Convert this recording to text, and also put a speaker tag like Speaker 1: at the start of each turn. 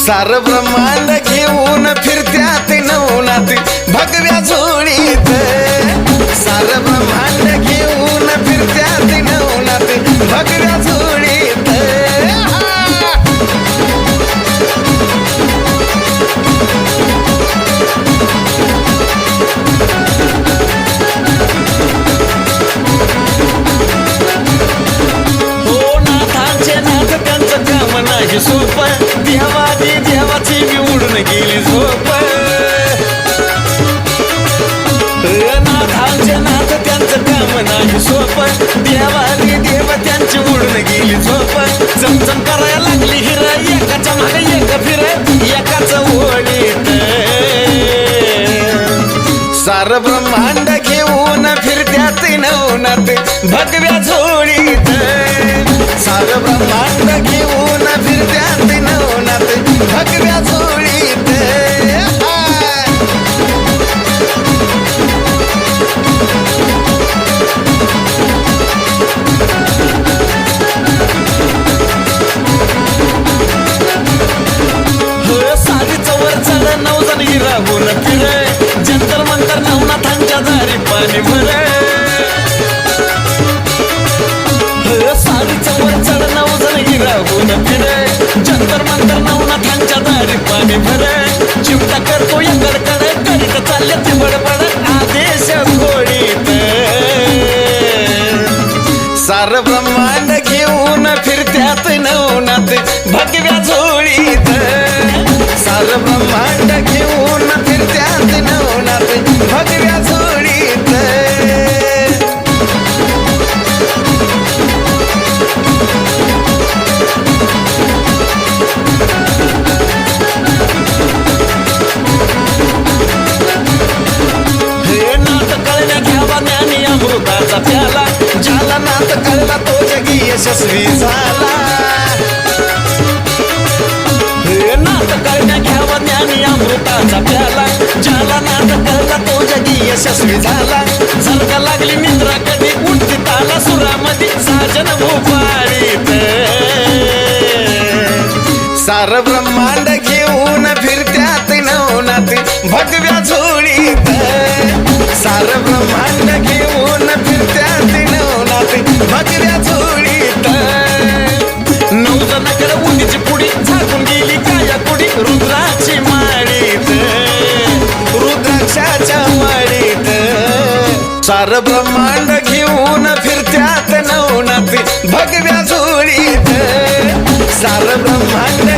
Speaker 1: सार ब्रह्मांड घेऊन फिरत्यात नवनाथ भगव्या झोळीत सार ब्रह्मांड घेऊन फिरत्यात नवनाथ भगव्या झोळीत
Speaker 2: हो नाथांचे नाथ त्यांचं काम नाही सोपं देवादी देवाची मी उडून गेली झोप नाथांचे नाथ त्यांचं काम नाही सोपं देवादी देव त्यांची उडून गेली झोप चमचम करायला लागली हिर एकाच्या मागे एक फिर एकाच ओढीत
Speaker 1: सार ब्रह्मांड घेऊन फिरत्यात नवनाथ भगव्या झोळीत सार ब्रह्मांड घेऊन फिरत्यात नवनाथ भगव्या झोळीत
Speaker 2: साडीचं वर चढ नवजण हिराहून फिर जंतर मंतर नवनाथांच्या दारी पाणी भर साडीचं वर चढ नवजण हिराहून फिर जंतर मंतर नवनाथांच्या दारी पाणी भर चिमटा करतो या कडकड करीत चालले ते बडबड आदेश घोडीत
Speaker 1: सार ब्रह्मांड घेऊन फिरत्यात नवनाथ भगव्या झोळीत सार ब्रह्मांड घेऊन फिरत्यात नवनाथ भगव्या झोळीत
Speaker 2: हे नाथ कळण्या घ्यावा ज्ञानी अमृताचा प्याला
Speaker 1: ज्याला नाथ कळला तो जगी यशस्वी झाला
Speaker 2: हे नाथ कळण्या घ्यावा ज्ञानी अमृताचा प्याला ज्याला नाथ कळला तो जगी यशस्वी झाला जर का लागली निद्रा कधी उठती ताला सुरामध्ये साजन भोपाळीत
Speaker 1: सार ब्रह्मांड घेऊन फिरत्यात नवनाथ भगव्या झोळीत सार ब्रह्मांड घेऊन फिरत्यात नवनाथ भगव्या झोळीत
Speaker 2: नवजणाकडे उंदीची पुडी झाकून गेली काया कुडी रुद्राची माळीत
Speaker 1: रुद्राक्षाच्या माळीत सार ब्रह्मांड घेऊन फिरत्यात नवनाथ भगव्या झोळीत सार ब्रह्मांड